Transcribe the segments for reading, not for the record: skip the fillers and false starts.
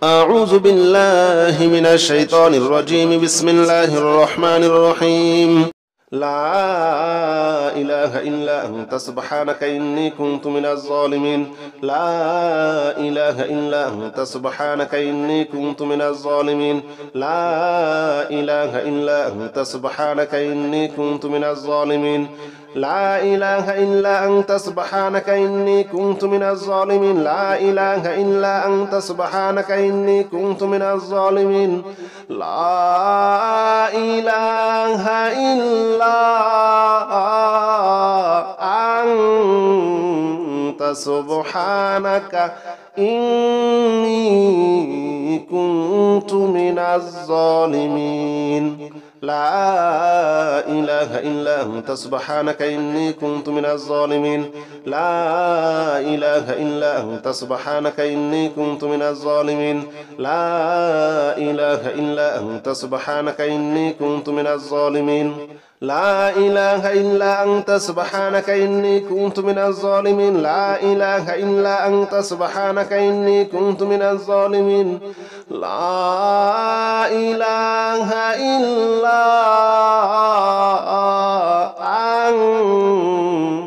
أعوذ بالله من الشيطان الرجيم. بسم الله الرحمن الرحيم. لا إله إلا أنت سبحانك إني كنت من الظالمين. لا إله إلا أنت سبحانك إني كنت من الظالمين. لا إله إلا أنت سبحانك إني كنت من الظالمين. لا إله إلا أنت سبحانك إني كنت من الظالمين. لا إله إلا أنت سبحانك إني كنت من الظالمين. لا إله إلا أنت سبحانك إني كنت من الظالمين. لا إله إلا أنت سبحانك إني كنت من الظالمين. لا إله إلا أنت سبحانك إني كنت من الظالمين. لا إله إلا أنت سبحانك إني كنت من الظالمين. لا إله إلا أنت سبحانك إني كنت من الظالمين. لا إله إلا أنت سبحانك إني كنت من الظالمين. لا إله إلا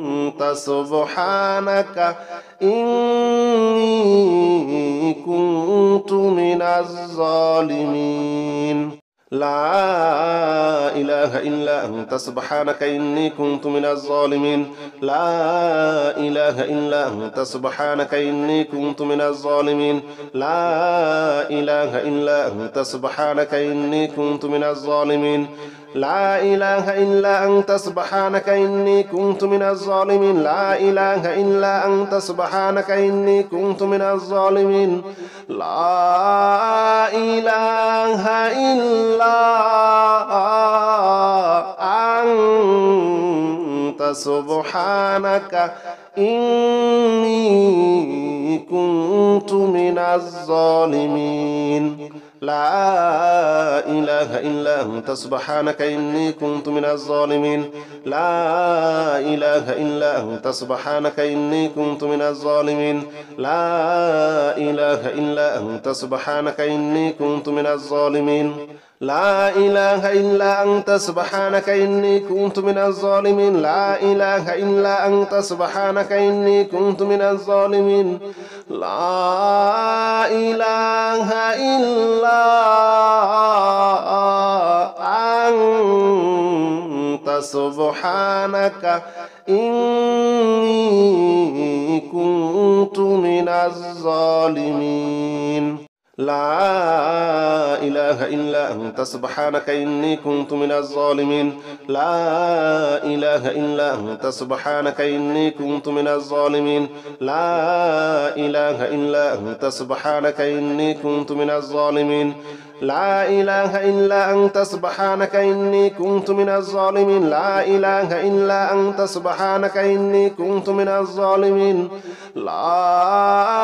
أنت سبحانك إني كنت من الظالمين. لا إله إلا أنت سبحانك إني كنت من الظالمين. لا إله إلا أنت سبحانك إني كنت من الظالمين. لا إله إلا أنت سبحانك إني كنت من الظالمين. لا إله إلا أنت سبحانك إني كنت من الظالمين. لا إله إلا أنت سبحانك إني كنت من الظالمين. لا إله إلا أنت سبحانك إني كنت من الظالمين. لا إله إلا أنت سبحانك إني كنت من الظالمين. لا إله إلا أنت سبحانك إني كنت من الظالمين. لا إله إلا أنت سبحانك إني كنت من الظالمين. لا إله إلا أنت سبحانك إني كنت من الظالمين. لا إله إلا أنت سبحانك إني كنت من الظالمين. لا إله إلا أنت سبحانك إني كنت من الظالمين. لا إله إلا أنت سبحانك إني كنت من الظالمين. لا إله إلا أنت سبحانك إني كنت من الظالمين. لا إله إلا أنت سبحانك إني كنت من الظالمين. لا إله إلا أنت سبحانك إني كنت من الظالمين. لا إله إلا أنت سبحانك إني كنت من الظالمين. لا إله إلا أنت سبحانك إني كنت من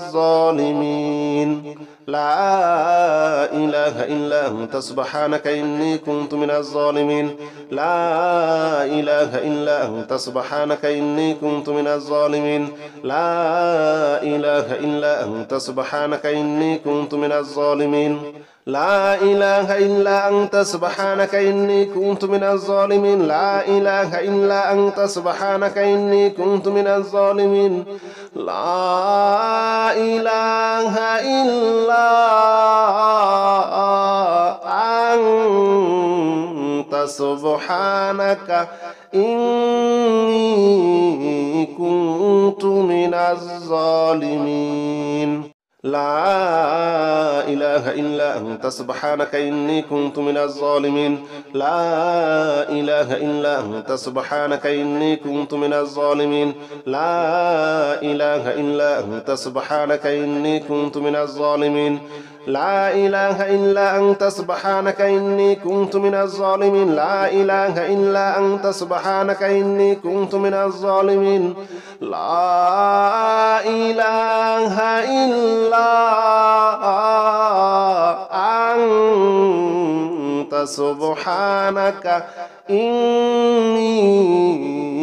الظالمين. لا إله إلا أنت سبحانك إني كنت من الظالمين. لا إله إلا أنت سبحانك إني كنت من الظالمين. لا إله إلا أنت سبحانك إني كنت من الظالمين. لا إله إلا أنت سبحانك إني كنت من الظالمين. لا إله إلا أنت سبحانك إني كنت من الظالمين. لا إله إلا أنت سبحانك إني كنت من الظالمين. لا إله إلا أنت سبحانك إني كنت من الظالمين. لا إله إلا أنت سبحانك إني كنت من الظالمين. لا إله إلا أنت سبحانك إني كنت من الظالمين. لا إله إلا أنت سبحانك إني كنت من الظالمين. لا إله إلا أنت سبحانك إني كنت من الظالمين. لا إله إلا أنت سبحانك إني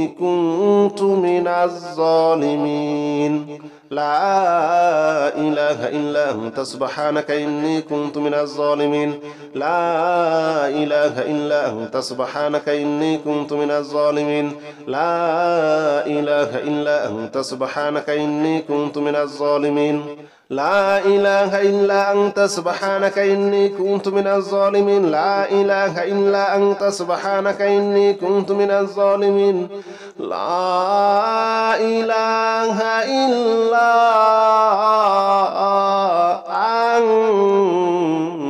كنت من الظالمين لا إله إلا أنت سبحانك إني كنت من الظالمين لا إله إلا أنت سبحانك إني كنت من الظالمين لا إله إلا أنت سبحانك إني كنت من الظالمين لا إله إلا أنت سبحانك إني كنت من الظالمين لا إله إلا أنت سبحانك إني كنت من الظالمين لا إله إلا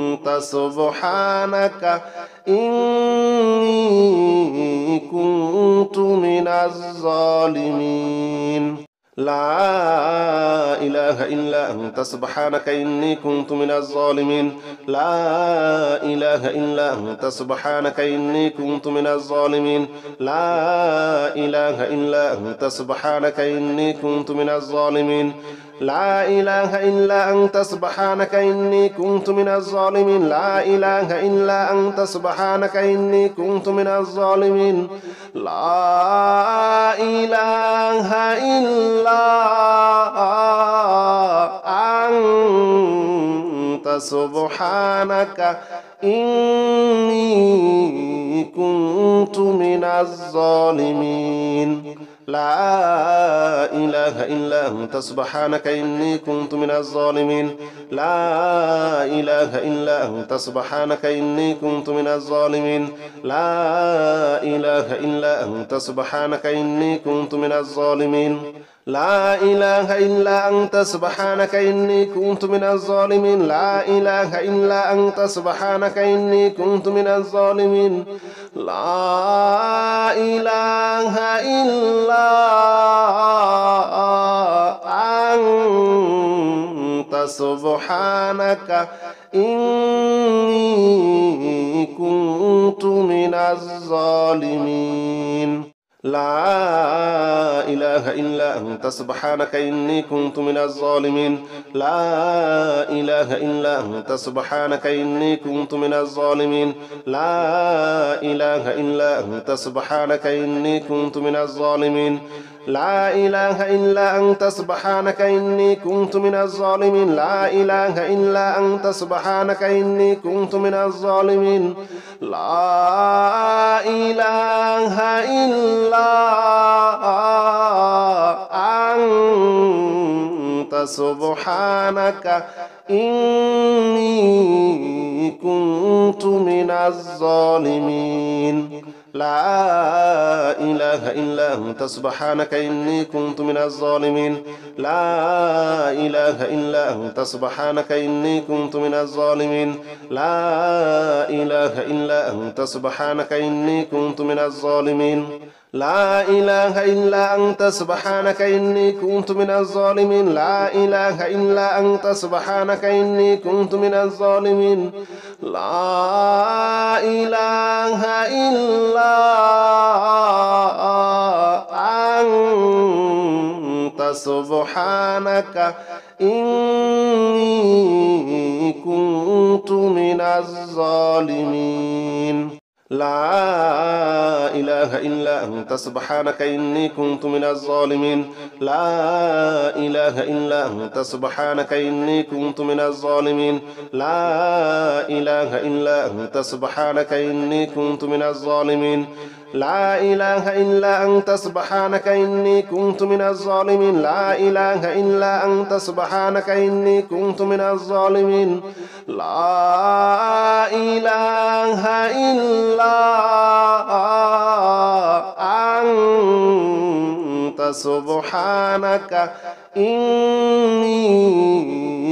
أنت سبحانك إني كنت من الظالمين لا إله إلا أنت سبحانك إني كنت من الظالمين لا إله إلا أنت سبحانك إني كنت من الظالمين لا إله إلا أنت سبحانك إني كنت من الظالمين لا إله إلا أنت سبحانك إني كنت من الظالمين لا إله إلا أنت سبحانك إني كنت من الظالمين لا إله إلا أنت سبحانك إني كنت من الظالمين لا إله إلا أنت سبحانك إني كنت من الظالمين لا إله إلا أنت سبحانك إني كنت من الظالمين لا إله إلا أنت سبحانك إني كنت من الظالمين لا إله إلا أنت سبحانك إني كنت من الظالمين لا إله إلا أنت سبحانك إني كنت من الظالمين لا إله إلا أنت سبحانك إني كنت من الظالمين لا إله إلا أنت سبحانك إني كنت من الظالمين لا إله إلا أنت سبحانك إني كنت من الظالمين لا إله إلا أنت سبحانك إني كنت من الظالمين لا إله إلا أنت سبحانك إني كنت من الظالمين لا إله إلا أنت سبحانك إني كنت من الظالمين لا إله إلا أنت سبحانك إني كنت من الظالمين لا إله إلا أنت سبحانك إني كنت من الظالمين لا إله إلا أنت سبحانك إني كنت من الظالمين لا إله إلا أنت سبحانك إني كنت من الظالمين لا إله إلا أنت سبحانك إني كنت من الظالمين لا إله إلا أنت سبحانك إني كنت من الظالمين لا إله إلا أنت سبحانك إني كنت من الظالمين لا إله إلا أنت سبحانك إني كنت من الظالمين لا إله إلا أنت سبحانك إني كنت من الظالمين لا إله إلا أنت سبحانك إني كنت من الظالمين لا إله إلا أنت سبحانك إني كنت من الظالمين لا إله إلا أنت سبحانك إني كنت من الظالمين لا إله إلا أنت سبحانك إني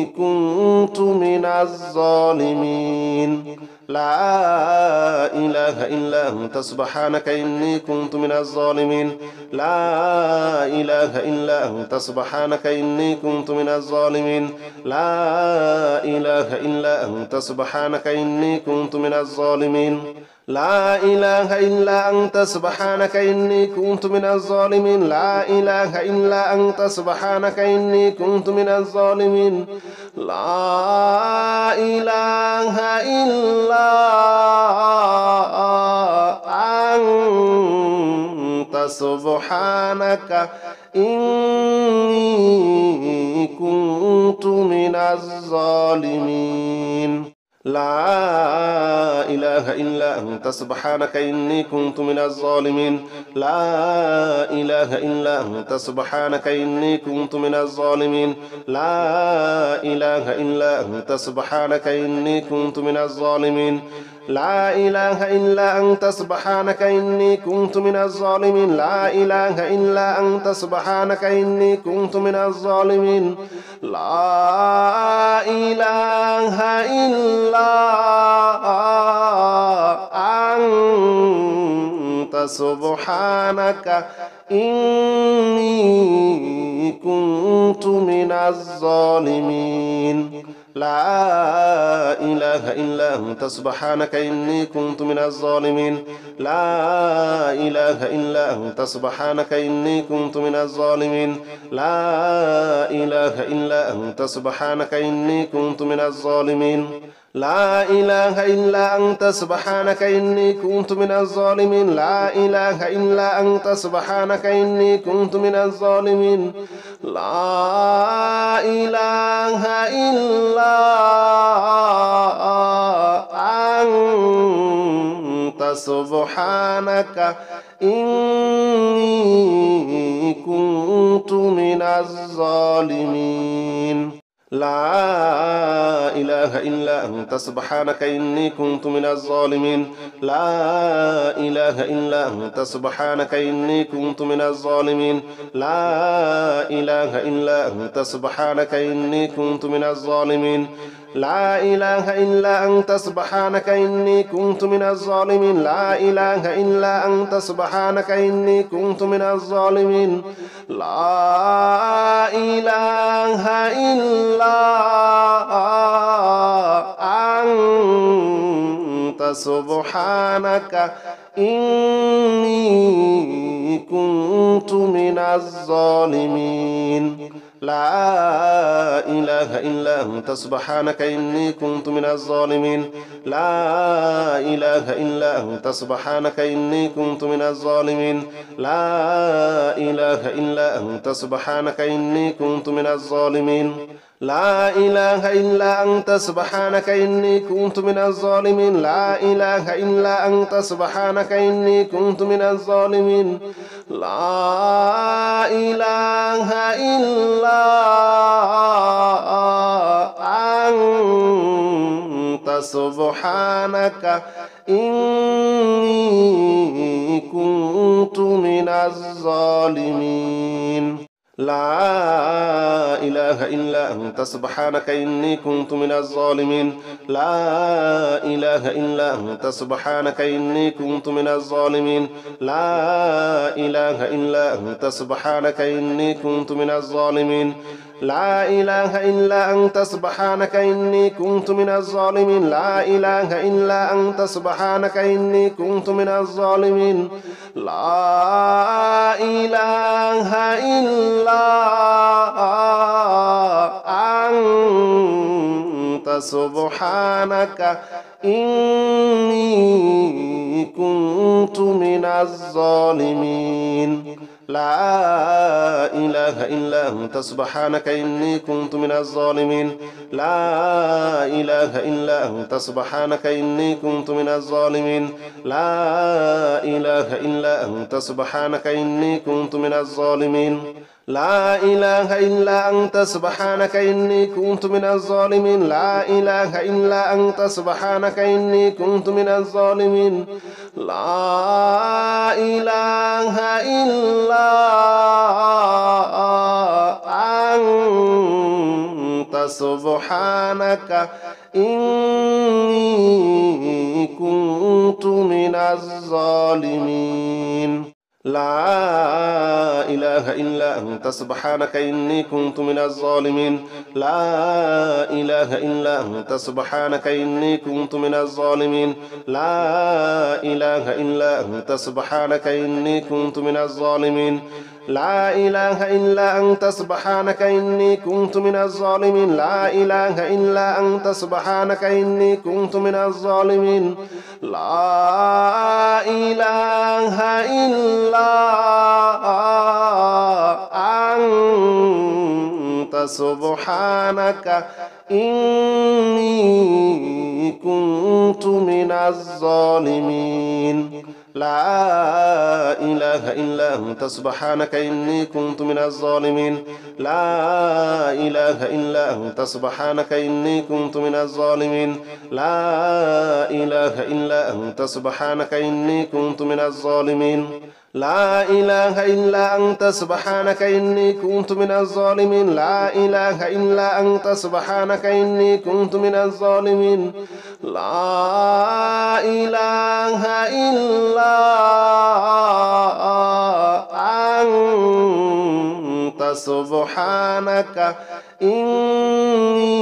كنت من الظالمين لا إله إلا أنت سبحانك إني كنت من الظالمين لا إله إلا أنت سبحانك إني كنت من الظالمين لا إله إلا أنت سبحانك إني كنت من الظالمين لا إله إلا أنت سبحانك إني كنت من الظالمين لا إله إلا أنت سبحانك إني كنت من الظالمين لا إله إلا أنت سبحانك إني كنت من الظالمين لا إله إلا أنت سبحانك إني كنت من الظالمين لا إله إلا أنت سبحانك إني كنت من الظالمين لا إله إلا أنت سبحانك إني كنت من الظالمين لا إله إلا أنت سبحانك إني كنت من الظالمين لا إله إلا أنت سبحانك إني كنت من الظالمين لا إله إلا أنت سبحانك إني كنت من الظالمين لا إله إلا أنت سبحانك إني كنت من الظالمين لا إله إلا أنت سبحانك إني كنت من الظالمين لا إله إلا أنت سبحانك إني كنت من الظالمين لا إله إلا أنت سبحانك إني كنت من الظالمين لا إله إلا أنت سبحانك إني كنت من الظالمين لا إله إلا أنت سبحانك إني كنت من الظالمين لا إله إلا أنت سبحانك إني كنت من الظالمين لا إله إلا أنت سبحانك إني كنت من الظالمين لا إله إلا أنت سبحانك إني كنت من الظالمين لا إله إلا أنت سبحانك إني كنت من الظالمين لا إله إلا أنت سبحانك إني كنت من الظالمين لا إله إلا أنت سبحانك إني كنت من الظالمين لا إله إلا أنت سبحانك إني كنت من الظالمين لا إله إلا أنت سبحانك إني كنت من الظالمين لا إله إلا أنت سبحانك إني كنت من الظالمين لا إله إلا أنت سبحانك إني كنت من الظالمين لا إله إلا أنت سبحانك إني كنت من الظالمين لا إله إلا أنت سبحانك إني كنت من الظالمين لا إله إلا أنت سبحانك إني كنت من الظالمين لا إله إلا أنت سبحانك إني كنت من الظالمين لا إله إلا أنت سبحانك إني كنت من الظالمين لا إله إلا أنت سبحانك إني كنت من الظالمين لا إله إلا أنت سبحانك إني كنت من الظالمين لا إله إلا أنت سبحانك إني كنت من الظالمين لا إله إلا أنت سبحانك إني كنت من الظالمين لا إله إلا أنت سبحانك إني كنت من الظالمين لا إله إلا أنت سبحانك إني كنت من الظالمين لا إله إلا أنت سبحانك إني كنت من الظالمين لا إله إلا أنت سبحانك إني كنت من الظالمين لا إله إلا أنت سبحانك إني كنت من الظالمين لا إله إلا أنت سبحانك إني كنت من الظالمين لا إله إلا أنت سبحانك إني كنت من الظالمين لا إله إلا أنت سبحانك إني كنت من الظالمين لا إله إلا أنت سبحانك إني كنت من الظالمين لا إله إلا أنت سبحانك إني كنت من الظالمين لا إله إلا أنت سبحانك إني كنت من الظالمين لا إله إلا أنت سبحانك إني كنت من الظالمين لا إله إلا أنت سبحانك إني كنت من الظالمين لا إله إلا أنت سبحانك إني كنت من الظالمين لا إله إلا أنت سبحانك إني كنت من الظالمين لا إله إلا أنت سبحانك إني كنت من الظالمين لا إله إلا أنت سبحانك إني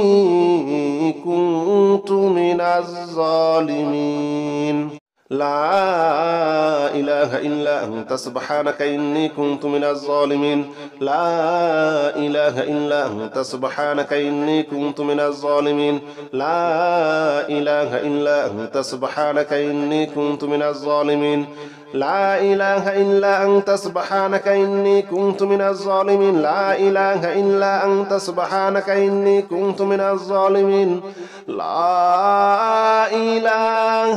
كنت من الظالمين لا إله إلا أنت سبحانك إني كنت من الظالمين لا إله إلا أنت سبحانك إني كنت من الظالمين لا إله إلا أنت سبحانك إني كنت من الظالمين لا إله إلا أنت سبحانك إني كنت من الظالمين لا إله إلا أنت سبحانك إني كنت من الظالمين لا إله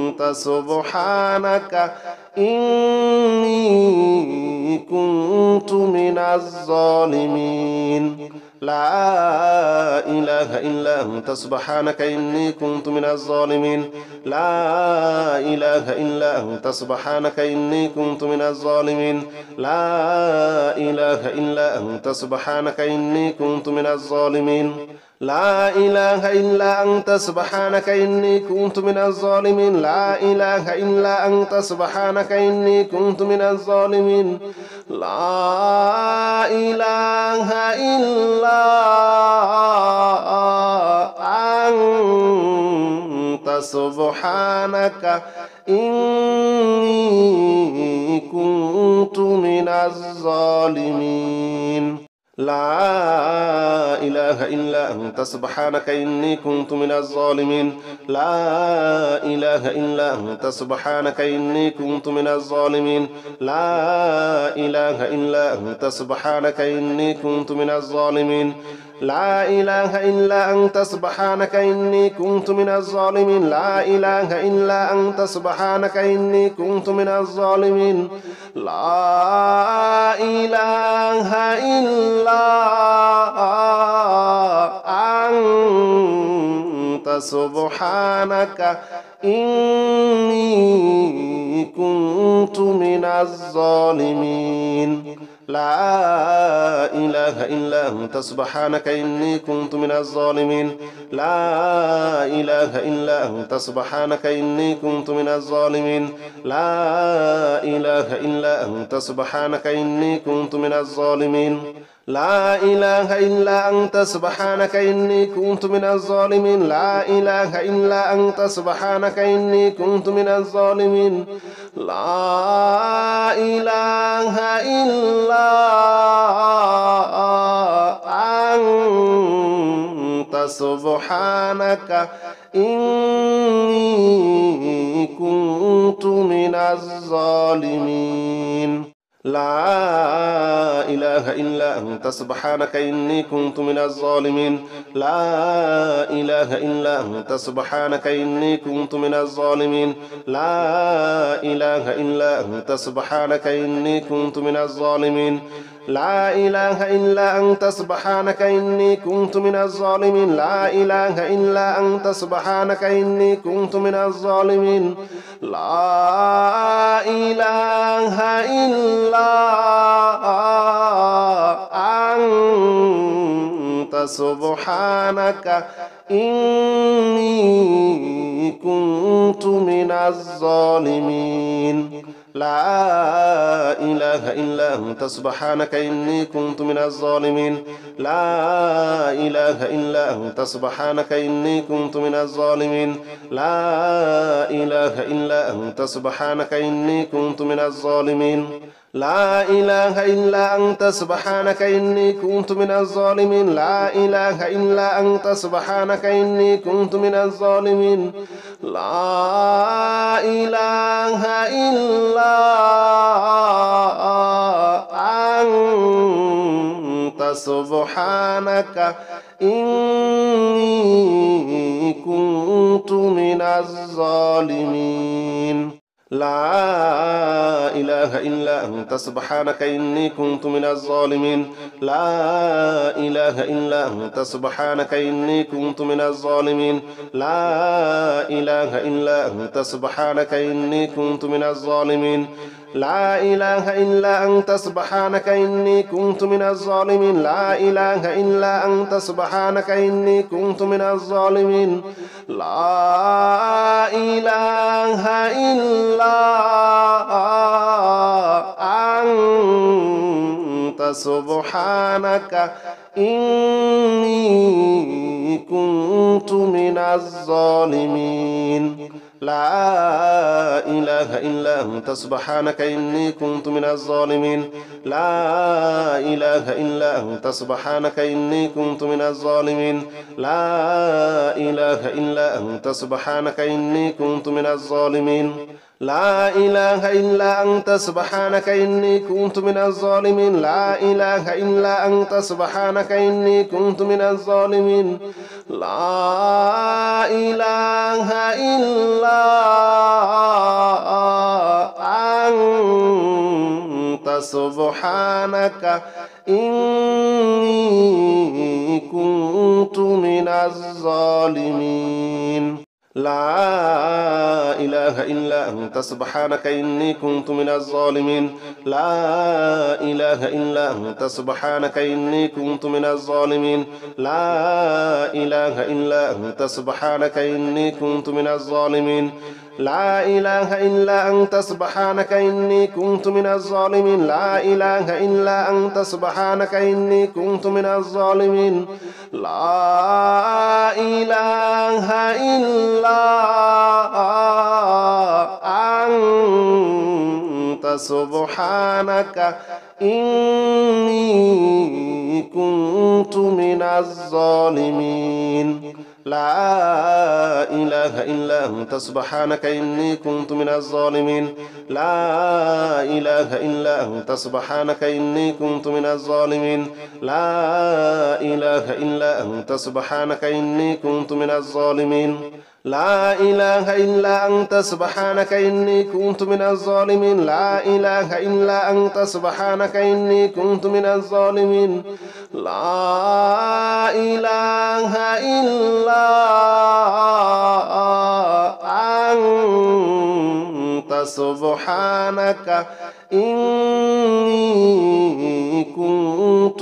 إلا أنت سبحانك إني كنت من الظالمين لا إله إلا أنت سبحانك إني كنت من الظالمين لا إله إلا أنت سبحانك إني كنت من الظالمين لا إله إلا أنت سبحانك إني كنت من الظالمين لا إله إلا أنت سبحانك إني كنت من الظالمين لا إله إلا أنت سبحانك إني كنت من الظالمين لا إله إلا أنت سبحانك إني كنت من الظالمين لا إله إلا أنت سبحانك إني كنت من الظالمين لا إله إلا أنت سبحانك إني كنت من الظالمين لا إله إلا أنت سبحانك إني كنت من الظالمين لا إله إلا أنت سبحانك إني كنت من الظالمين لا إله إلا أنت سبحانك إني كنت من الظالمين لا إله إلا أنت سبحانك إني كنت من الظالمين لا إله إلا أنت سبحانك إني كنت من الظالمين لا إله إلا أنت سبحانك إني كنت من الظالمين لا إله إلا أنت سبحانك إني كنت من الظالمين لا إله إلا أنت سبحانك إني كنت من الظالمين لا إله إلا أنت سبحانك إني كنت من الظالمين لا إله إلا أنت سبحانك إني كنت من الظالمين لا إله إلا أنت سبحانك إني كنت من الظالمين لا إله إلا أنت سبحانك إني كنت من الظالمين لا إله إلا أنت سبحانك إني كنت من الظالمين لا إله إلا أنت سبحانك إني كنت من الظالمين لا إله إلا أنت سبحانك إني كنت من الظالمين لا إله إلا أنت سبحانك إني كنت من الظالمين لا إله إلا أنت سبحانك إني كنت من الظالمين لا إله إلا أنت سبحانك إني كنت من الظالمين لا إله إلا أنت سبحانك إني كنت من الظالمين لا إله إلا أنت سبحانك إني كنت من الظالمين لا إله إلا أنت سبحانك إني كنت من الظالمين لا إله إلا أنت سبحانك إني كنت من الظالمين لا إله إلا أنت سبحانك إني كنت من الظالمين لا إله إلا أنت سبحانك إني كنت من الظالمين لا إله إلا أنت سبحانك إني كنت من الظالمين لا إله إلا أنت سبحانك إني كنت من الظالمين لا إله إلا أنت سبحانك إني كنت من الظالمين لا إله إلا أنت سبحانك إني كنت من الظالمين لا إله إلا أنت سبحانك إني كنت من الظالمين لا إله إلا أنت سبحانك إني كنت من الظالمين لا إله إلا أنت سبحانك إني كنت من الظالمين لا إله إلا أنت سبحانك إني كنت من الظالمين لا إله إلا أنت سبحانك إني كنت من الظالمين لا إله إلا أنت سبحانك إني كنت من الظالمين لا إله إلا أنت سبحانك إني كنت من الظالمين لا إله إلا أنت سبحانك إني كنت من الظالمين لا إله إلا أنت سبحانك إني كنت من الظالمين لا إله إلا أنت سبحانك إني كنت من الظالمين لا إله إلا أنت سبحانك إني كنت من الظالمين لا إله إلا أنت سبحانك إني كنت من الظالمين لا إله إلا أنت سبحانك إني كنت من الظالمين لا إله إلا أنت سبحانك إني كنت من الظالمين لا إله إلا أنت سبحانك إني كنت من الظالمين لا إله إلا أنت سبحانك إني كنت من الظالمين لا إله إلا أنت سبحانك إني كنت من الظالمين لا إله إلا أنت سبحانك إني كنت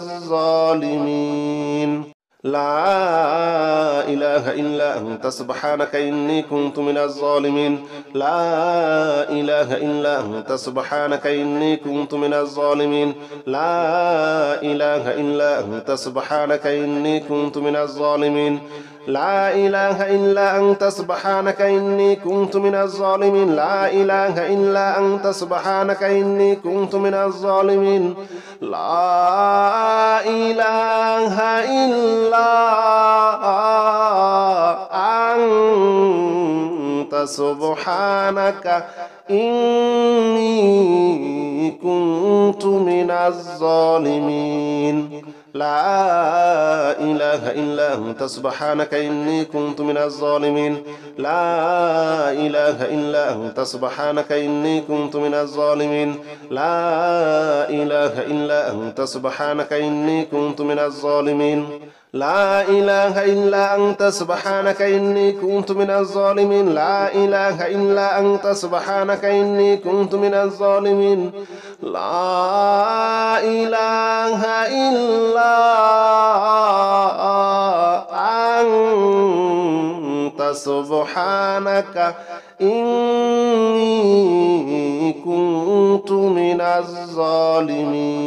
من الظالمين لا إله إلا أنت سبحانك إني كنت من الظالمين لا إله إلا أنت سبحانك إني كنت من الظالمين لا إله إلا أنت سبحانك إني كنت من الظالمين لا إله إلا أنت سبحانك إني كنت من الظالمين لا إله إلا أنت سبحانك إني كنت من الظالمين لا إله إلا أنت سبحانك إني كنت من الظالمين لا إله إلا أنت سبحانك إني كنت من الظالمين لا إله إلا أنت سبحانك إني كنت من الظالمين لا إله إلا أنت سبحانك إني كنت من الظالمين لا إله إلا أنت سبحانك إني كنت من الظالمين لا إله إلا أنت سبحانك إني كنت من الظالمين لا إله إلا سبحانك إني كنت من الظالمين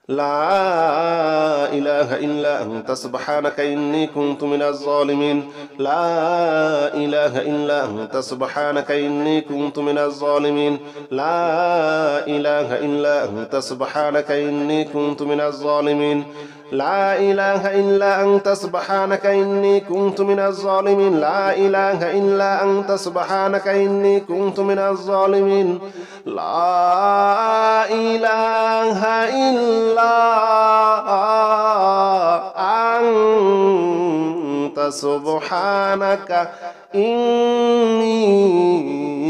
لا إله إلا أنت سبحانك إني كنت من الظالمين لا إله إلا أنت سبحانك إني كنت من الظالمين لا إله إلا أنت سبحانك إني كنت من الظالمين لا إله إلا أنت سبحانك إني كنت من الظالمين لا إله إلا أنت سبحانك إني كنت من الظالمين لا إله إلا أنت سبحانك إني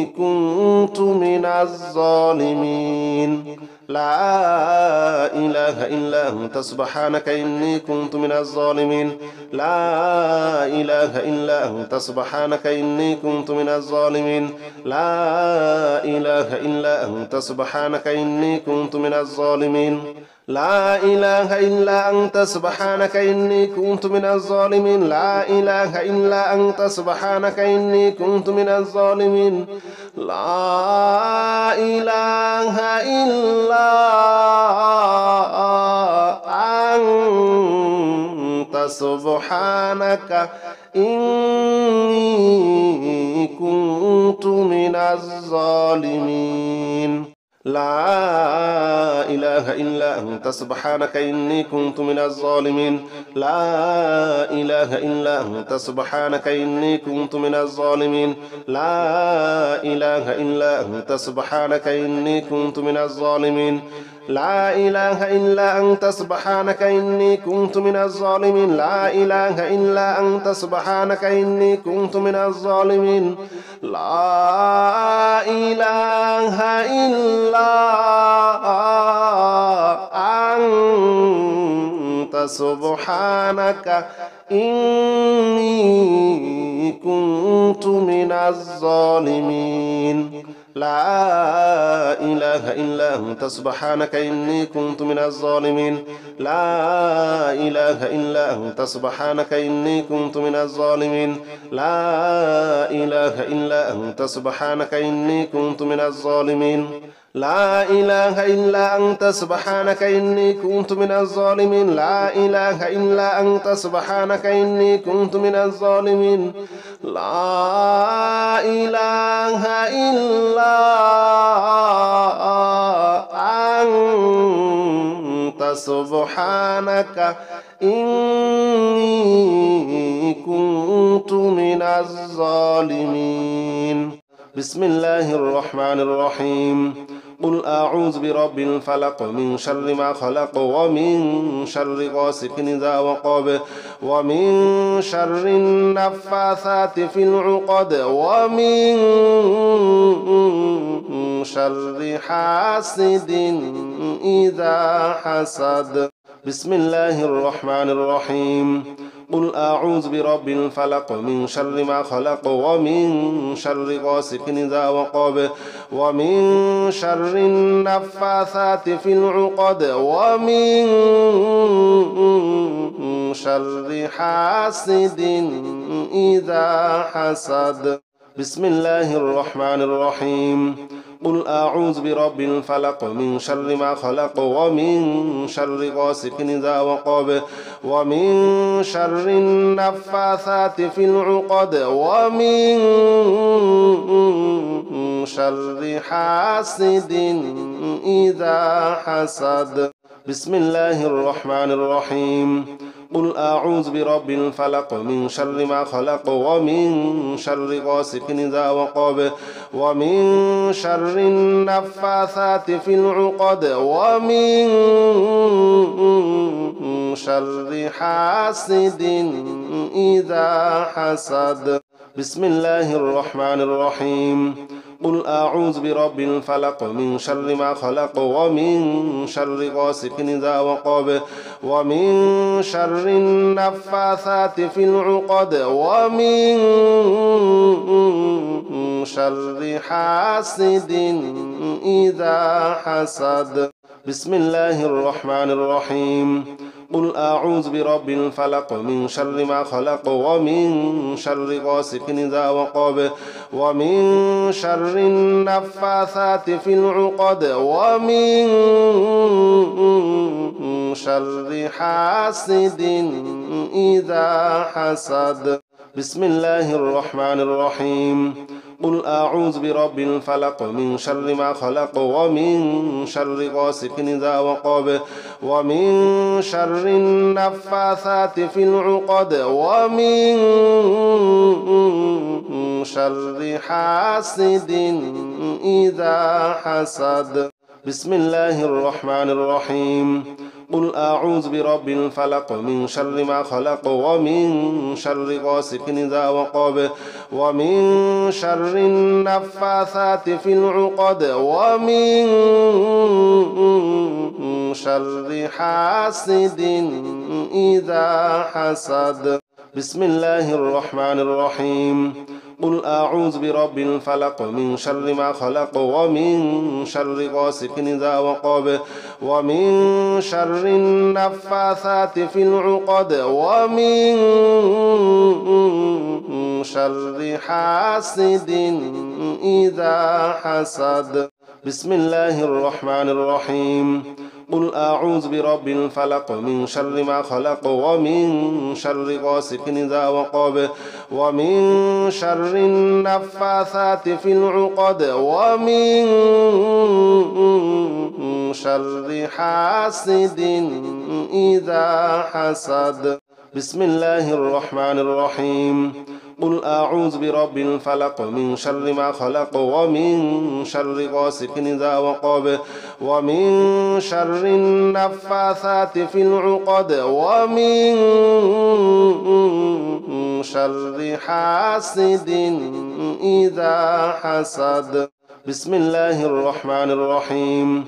كنت من الظالمين لا إله إلا أنت سبحانك إني كنت من الظالمين لا إله إلا أنت سبحانك إني كنت من الظالمين لا إله إلا أنت سبحانك إني كنت من الظالمين لا إله إلا أنت سبحانك إني كنت من الظالمين لا إله إلا أنت سبحانك إني كنت من الظالمين لا إله إلا أنت سبحانك إني كنت من الظالمين لا إله إلا أنت سبحانك إني كنت من الظالمين لا إله إلا أنت سبحانك إني كنت من الظالمين لا إله إلا أنت سبحانك إني كنت من الظالمين لا إله إلا أنت سبحانك إني كنت من الظالمين لا إله إلا أنت سبحانك إني كنت من الظالمين لا إله إلا أنت سبحانك إني كنت من الظالمين لا إله إلا أنت سبحانك إني كنت من الظالمين لا إله إلا أنت سبحانك إني كنت من الظالمين لا إله إلا أنت سبحانك إني كنت من الظالمين لا إله إلا أنت سبحانك إني كنت من الظالمين لا إله إلا أنت سبحانك إني كنت من الظالمين لا إله إلا أنت سبحانك إني كنت من الظالمين بسم الله الرحمن الرحيم قل أعوذ برب الفلق من شر ما خلق ومن شر غاسق إذا وقب ومن شر النفاثات في العقد ومن شر حاسد إذا حسد بسم الله الرحمن الرحيم قل أعوذ برب الفلق من شر ما خلق ومن شر غاسق إذا وقب ومن شر النفاثات في العقد ومن شر حاسد إذا حسد بسم الله الرحمن الرحيم قل أعوذ برب الفلق من شر ما خلق ومن شر غاسق إذا وقب ومن شر النفاثات في العقد ومن شر حاسد إذا حسد بسم الله الرحمن الرحيم قل أعوذ برب الفلق من شر ما خلق ومن شر غاسق إذا وقب ومن شر النفاثات في العقد ومن شر حاسد إذا حسد بسم الله الرحمن الرحيم قل أعوذ برب الفلق من شر ما خلق ومن شر غاسق إذا وقب ومن شر النفاثات في العقد ومن شر حاسد إذا حسد بسم الله الرحمن الرحيم قل أعوذ برب الفلق من شر ما خلق ومن شر غاسق إذا وقب ومن شر النفاثات في العقد ومن شر حاسد إذا حسد. بسم الله الرحمن الرحيم. قل أعوذ برب الفلق من شر ما خلق ومن شر غاسق إذا وقب ومن شر النفاثات في العقد ومن شر حاسد إذا حسد. بسم الله الرحمن الرحيم. قل أعوذ برب الفلق من شر ما خلق ومن شر غاسق إذا وقب ومن شر النفاثات في العقد ومن شر حاسد إذا حسد. بسم الله الرحمن الرحيم. قل أعوذ برب الفلق من شر ما خلق ومن شر غاسق إذا وقب ومن شر النفاثات في العقد ومن شر حاسد إذا حسد. بسم الله الرحمن الرحيم. قل أعوذ برب الفلق من شر ما خلق ومن شر غاسق إذا وقب ومن شر النفاثات في العقد ومن شر حاسد إذا حسد. بسم الله الرحمن الرحيم. قل أعوذ برب الفلق من شر ما خلق ومن شر غاسق إذا وقب ومن شر النفاثات في العقد ومن شر حاسد إذا حسد. بسم الله الرحمن الرحيم.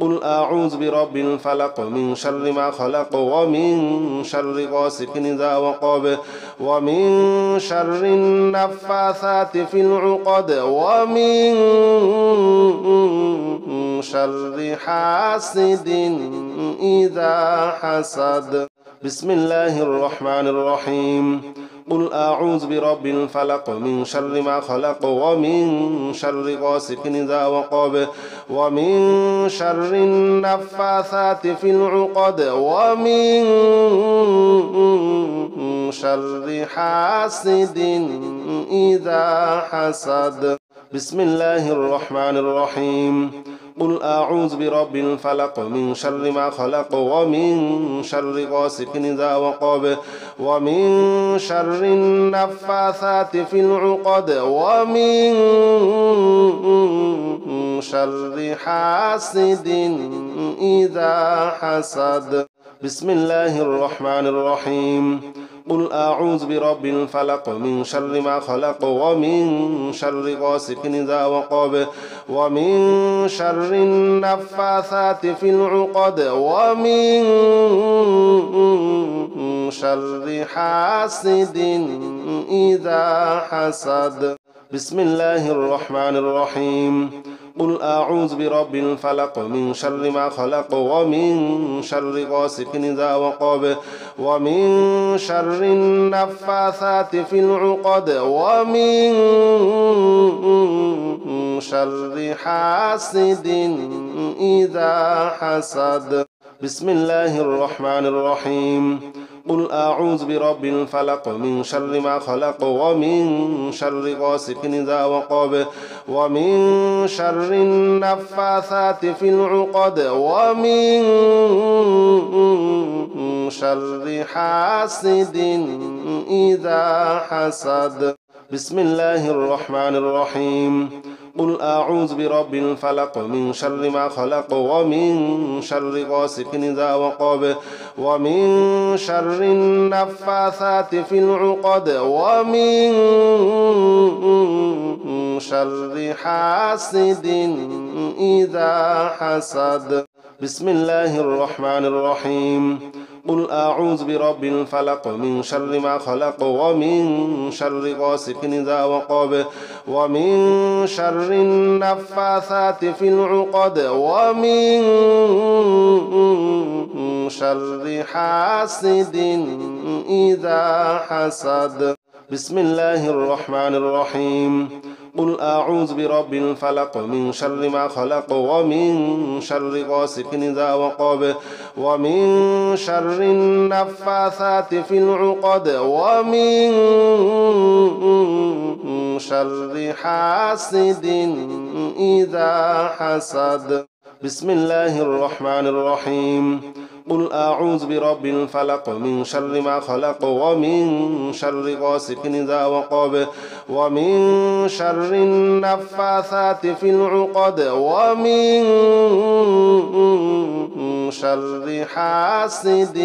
قل أعوذ برب الفلق من شر ما خلق ومن شر غاسق إذا وقب ومن شر النفاثات في العقد ومن شر حاسد إذا حسد. بسم الله الرحمن الرحيم. قل أعوذ برب الفلق من شر ما خلق ومن شر غاسق إذا وقب ومن شر النفاثات في العقد ومن شر حاسد إذا حسد. بسم الله الرحمن الرحيم. قل أعوذ برب الفلق من شر ما خلق ومن شر غاسق إذا وقب ومن شر النفاثات في العقد ومن شر حاسد إذا حسد. بسم الله الرحمن الرحيم. قل أعوذ برب الفلق من شر ما خلق ومن شر غاسق إذا وقب ومن شر النفاثات في العقد ومن شر حاسد إذا حسد. بسم الله الرحمن الرحيم. قل أعوذ برب الفلق من شر ما خلق ومن شر غاسق إذا وقب ومن شر النفاثات في العقد ومن شر حاسد إذا حسد. بسم الله الرحمن الرحيم. قل أعوذ برب الفلق من شر ما خلق ومن شر غاسق إذا وقب ومن شر النفاثات في العقد ومن شر حاسد إذا حسد. بسم الله الرحمن الرحيم. قل أعوذ برب الفلق من شر ما خلق ومن شر غاسق إذا وقب ومن شر النفاثات في العقد ومن شر حاسد إذا حسد. بسم الله الرحمن الرحيم. قل أعوذ برب الفلق من شر ما خلق ومن شر غاسق إذا وقب ومن شر النفاثات في العقد ومن شر حاسد إذا حسد بسم الله الرحمن الرحيم قل أعوذ برب الفلق من شر ما خلق ومن شر غاسق إذا وقب ومن شر النفاثات في العقد ومن شر حاسد إذا حسد بسم الله الرحمن الرحيم قل أعوذ برب الفلق من شر ما خلق ومن شر غاسق إذا وقب ومن شر النفاثات في العقد ومن شر حاسد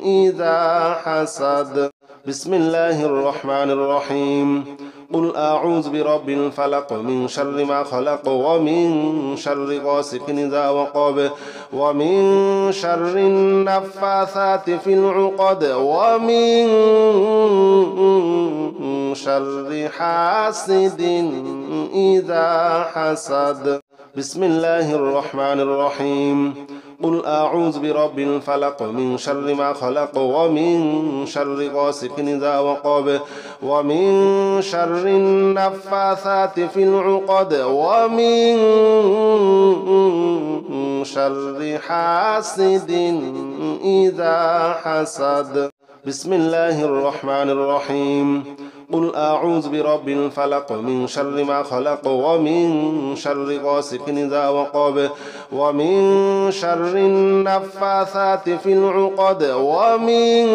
إذا حسد بسم الله الرحمن الرحيم قل أعوذ برب الفلق من شر ما خلق ومن شر غاسق إذا وقب ومن شر النفاثات في العقد ومن شر حاسد إذا حسد بسم الله الرحمن الرحيم قل أعوذ برب الفلق من شر ما خلق ومن شر غاسق إذا وقب ومن شر النفاثات في العقد ومن شر حاسد إذا حسد بسم الله الرحمن الرحيم قل أعوذ برب الفلق من شر ما خلق ومن شر غاسق إذا وقب ومن شر النفاثات في العقد ومن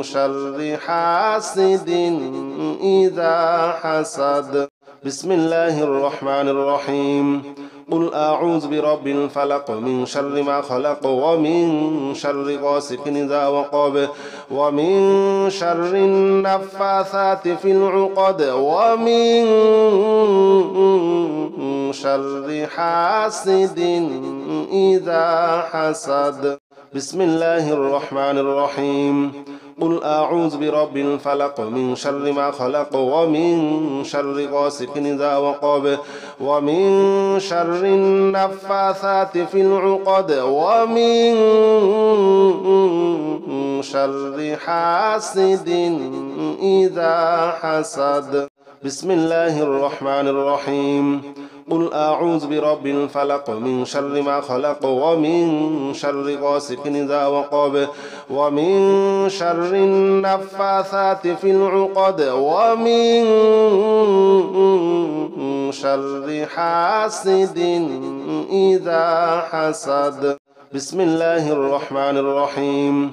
شر حاسد إذا حسد بسم الله الرحمن الرحيم قل أعوذ برب الفلق من شر ما خلق ومن شر غاسق إذا وقب ومن شر النفاثات في العقد ومن شر حاسد إذا حسد بسم الله الرحمن الرحيم قل أعوذ برب الفلق من شر ما خلق ومن شر غاسق إذا وقب ومن شر النفاثات في العقد ومن شر حاسد إذا حسد بسم الله الرحمن الرحيم قل أعوذ برب الفلق من شر ما خلق ومن شر غاسق إذا وقب ومن شر النفاثات في العقد ومن شر حاسد إذا حسد بسم الله الرحمن الرحيم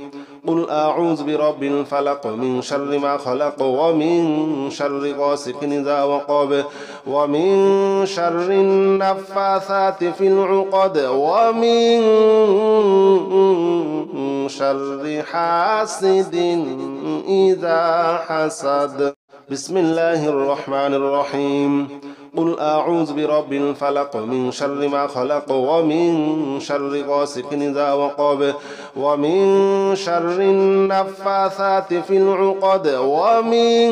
قل أعوذ برب الفلق من شر ما خلق ومن شر غاسق إذا وقب ومن شر النفاثات في العقد ومن شر حاسد إذا حسد بسم الله الرحمن الرحيم قل أعوذ برب الفلق من شر ما خلق ومن شر غاسق إذا وقب ومن شر النفاثات في العقد ومن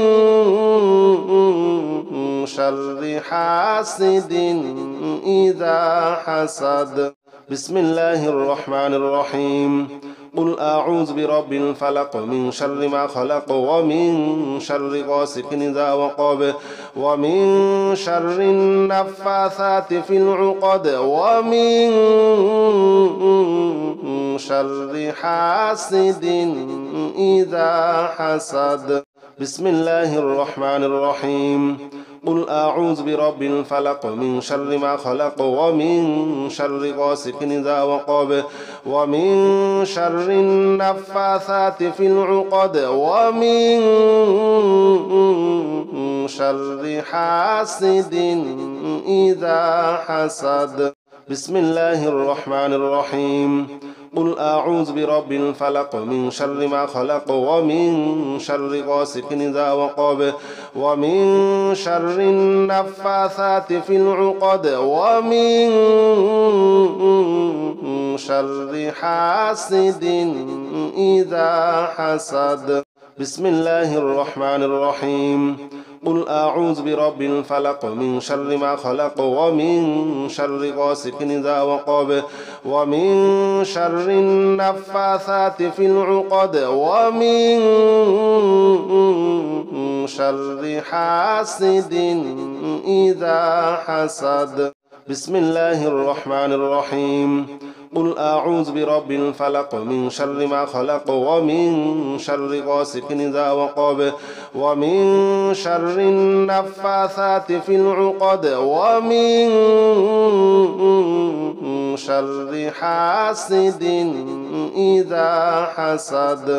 شر حاسد إذا حسد بسم الله الرحمن الرحيم قل أعوذ برب الفلق من شر ما خلق ومن شر غاسق إذا وقب ومن شر النفاثات في العقد ومن شر حاسد إذا حسد بسم الله الرحمن الرحيم قل أعوذ برب الفلق من شر ما خلق ومن شر غاسق إذا وقب ومن شر النفاثات في العقد ومن شر حاسد إذا حسد بسم الله الرحمن الرحيم قل أعوذ برب الفلق من شر ما خلق ومن شر غاسق إذا وقب ومن شر النفاثات في العقد ومن شر حاسد إذا حسد بسم الله الرحمن الرحيم قل أعوذ برب الفلق من شر ما خلق ومن شر غاسق إذا وقب ومن شر النفاثات في العقد ومن شر حاسد إذا حسد. بسم الله الرحمن الرحيم. قل أعوذ برب الفلق من شر ما خلق ومن شر غاسق إذا وقب ومن شر النفاثات في العقد ومن شر حاسد إذا حسد.